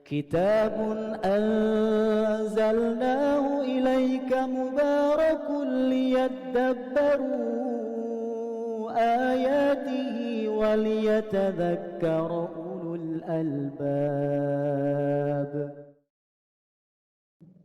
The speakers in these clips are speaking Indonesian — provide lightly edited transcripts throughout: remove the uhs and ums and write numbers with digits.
كتاب أنزلناه إليك مبارك ليدبروا آياته وليتذكر أولو الألباب.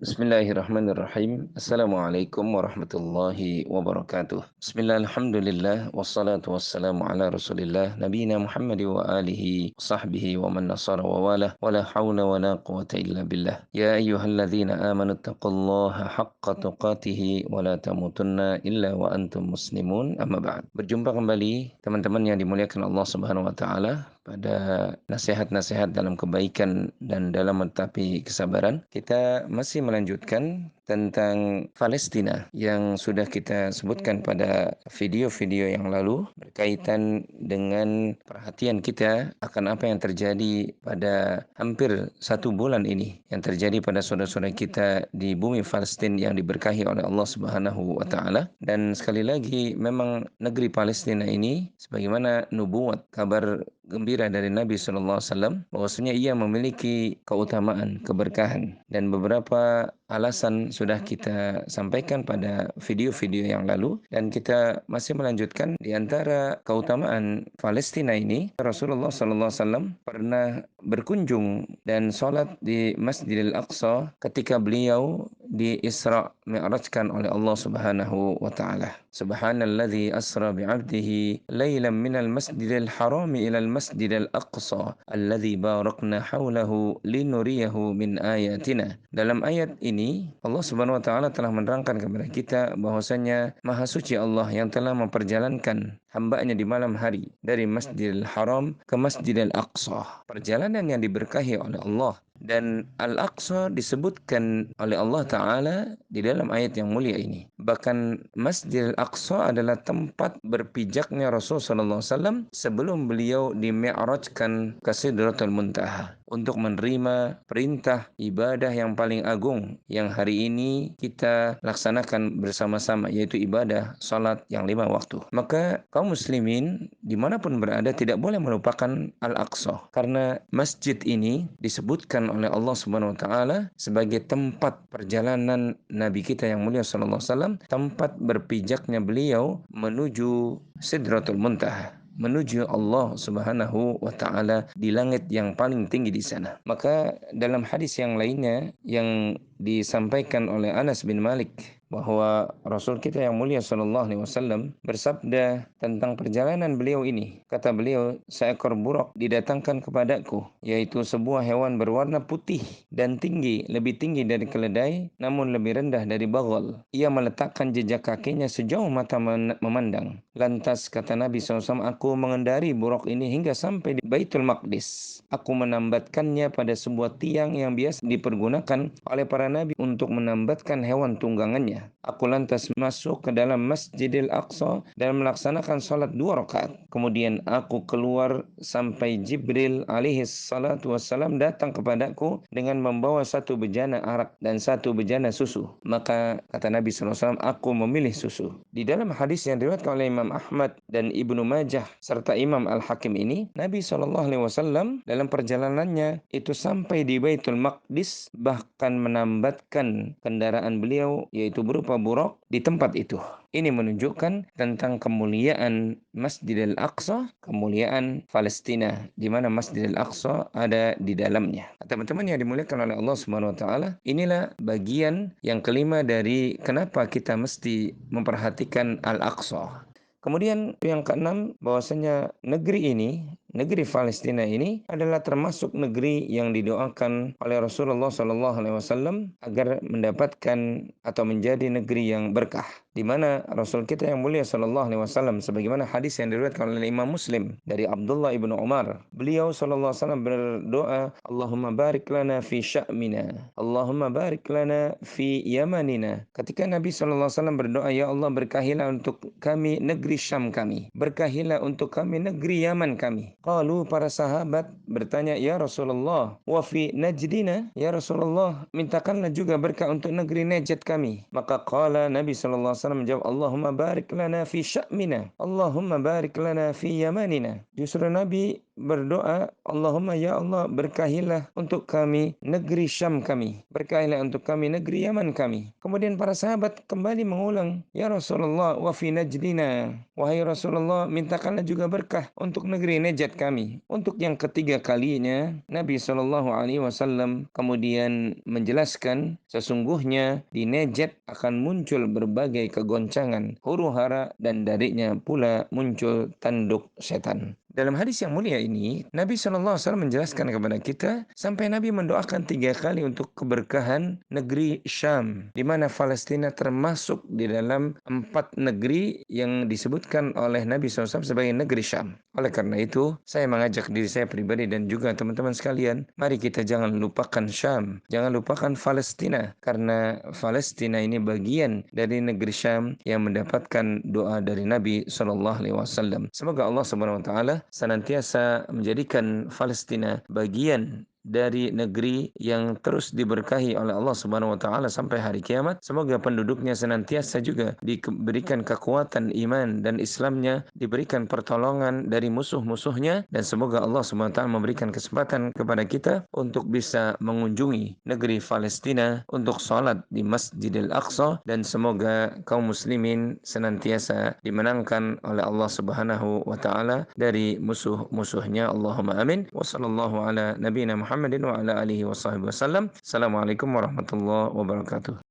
Bismillahirrahmanirrahim. Assalamualaikum warahmatullahi wabarakatuh. Bismillah, alhamdulillah, wassalatu wassalamu ala rasulillah, nabiyina Muhammad wa alihi, sahbihi wa man nasara wa wala, wa la hawla wa la quwata illa billah. Ya ayyuhalladzina amanu taqullaha haqqa tuqatihi wa la tamutunna illa wa antum muslimun, amma ba'd. Berjumpa kembali teman-teman yang dimuliakan Allah Subhanahu wa taala pada nasihat-nasihat dalam kebaikan dan dalam menetapi kesabaran. Kita masih melanjutkan tentang Palestina yang sudah kita sebutkan pada video-video yang lalu berkaitan dengan perhatian kita akan apa yang terjadi pada hampir 1 bulan ini, yang terjadi pada saudara-saudara kita di bumi Palestina yang diberkahi oleh Allah Subhanahu wa taala. Dan sekali lagi, memang negeri Palestina ini sebagaimana nubuat, kabar gembira dari Nabi SAW bahwasanya ia memiliki keutamaan, keberkahan, dan beberapa alasan sudah kita sampaikan pada video-video yang lalu, dan kita masih melanjutkan. Di antara keutamaan Palestina ini, Rasulullah SAW pernah berkunjung dan sholat di Masjidil Aqsa ketika beliau di Isra Mi'rajkan oleh Allah Subhanahu wa taala. Subhanalladzi asra bi'abdihi lailan minal masjidil harami ilal masjidil aqsa alladzi barakna haulahu linuriyahu min ayatina. Dalam ayat ini Allah Subhanahu wa taala telah menerangkan kepada kita bahwasanya Maha Suci Allah yang telah memperjalankan hambanya di malam hari dari Masjidil Haram ke Masjidil Aqsa. Perjalanan yang diberkahi oleh Allah. Dan Al-Aqsa disebutkan oleh Allah Ta'ala di dalam ayat yang mulia ini. Bahkan Masjid Al-Aqsa adalah tempat berpijaknya Rasulullah SAW sebelum beliau di-mi'rajkan ke Sidratul Muntaha untuk menerima perintah ibadah yang paling agung yang hari ini kita laksanakan bersama-sama, yaitu ibadah salat yang 5 waktu. Maka kaum muslimin dimanapun berada tidak boleh melupakan Al-Aqsa, karena masjid ini disebutkan oleh Allah Subhanahu wa taala sebagai tempat perjalanan Nabi kita yang mulia sallallahu alaihi wasallam, tempat berpijaknya beliau menuju Sidratul Muntaha, menuju Allah Subhanahu wa taala di langit yang paling tinggi di sana. Maka dalam hadis yang lainnya yang disampaikan oleh Anas bin Malik bahwa Rasul kita yang mulia sallallahu alaihi wasallam bersabda tentang perjalanan beliau ini. Kata beliau, seekor buraq didatangkan kepadaku, yaitu sebuah hewan berwarna putih dan tinggi, lebih tinggi dari keledai namun lebih rendah dari baghal. Ia meletakkan jejak kakinya sejauh mata memandang. Lantas kata Nabi SAW, aku mengendari buraq ini hingga sampai di Baitul Maqdis. Aku menambatkannya pada sebuah tiang yang biasa dipergunakan oleh para nabi untuk menambatkan hewan tunggangannya. Aku lantas masuk ke dalam Masjidil Aqsa dan melaksanakan salat 2 rakaat. Kemudian aku keluar sampai Jibril alaihi salatu wassalam datang kepadaku dengan membawa 1 bejana arak dan 1 bejana susu. Maka kata Nabi SAW, aku memilih susu. Di dalam hadis yang diriwayatkan oleh Imam Ahmad dan Ibnu Majah serta Imam Al-Hakim ini, Nabi SAW dalam perjalanannya itu sampai di Baitul Maqdis, bahkan menambatkan kendaraan beliau yaitu berupa buraq di tempat itu. Ini menunjukkan tentang kemuliaan Masjidil Aqsa, kemuliaan Palestina, di mana Masjidil Aqsa ada di dalamnya. Teman-teman yang dimuliakan oleh Allah Subhanahu wa taala, inilah bagian yang kelima dari kenapa kita mesti memperhatikan Al-Aqsa. Kemudian yang keenam, bahwasanya negeri ini, negeri Palestina ini adalah termasuk negeri yang didoakan oleh Rasulullah SAW agar mendapatkan atau menjadi negeri yang berkah. Di mana Rasul kita yang mulia SAW, sebagaimana hadis yang diriwayatkan oleh Imam Muslim dari Abdullah ibnu Umar, beliau SAW berdoa, Allahumma barik lana fi sya'mina, Allahumma barik lana fi yamanina. Ketika Nabi SAW berdoa, ya Allah berkahilah untuk kami negeri Syam kami, berkahilah untuk kami negeri Yaman kami. Qalu, para sahabat bertanya, ya Rasulullah, wa fi najdina, ya Rasulullah mintakanlah juga berkah untuk negeri Najd kami. Maka qala Nabi SAW menjawab, Allahumma barik lana fi sya'mina, Allahumma barik lana fi yamanina. Justru Nabi berdoa, Allahumma ya Allah berkahilah untuk kami negeri Syam kami, berkahilah untuk kami negeri Yaman kami. Kemudian para sahabat kembali mengulang, ya Rasulullah wa fi najdina, wahai Rasulullah mintakanlah juga berkah untuk negeri Najd kami. Untuk yang ketiga kalinya Nabi SAW kemudian menjelaskan sesungguhnya di Najd akan muncul berbagai kegoncangan, huru-hara, dan darinya pula muncul tanduk setan. Dalam hadis yang mulia ini, Nabi SAW menjelaskan kepada kita sampai Nabi mendoakan 3 kali untuk keberkahan negeri Syam, di mana Palestina termasuk di dalam 4 negeri yang disebutkan oleh Nabi SAW sebagai negeri Syam. Oleh karena itu, saya mengajak diri saya pribadi dan juga teman-teman sekalian, mari kita jangan lupakan Syam, jangan lupakan Palestina, karena Palestina ini bagian dari negeri Syam yang mendapatkan doa dari Nabi SAW. Semoga Allah Subhanahu Wa Taala senantiasa menjadikan Palestina bagian dari negeri yang terus diberkahi oleh Allah Subhanahu wa taala sampai hari kiamat. Semoga penduduknya senantiasa juga diberikan kekuatan iman dan Islamnya, diberikan pertolongan dari musuh-musuhnya, dan semoga Allah Subhanahu wa taala memberikan kesempatan kepada kita untuk bisa mengunjungi negeri Palestina untuk salat di Masjidil Aqsa, dan semoga kaum muslimin senantiasa dimenangkan oleh Allah Subhanahu wa taala dari musuh-musuhnya. Allahumma amin. Wa sallallahu ala nabiyina Muhammadin wa ala alihi wa sahbihi wasallam. Assalamualaikum warahmatullahi wabarakatuh.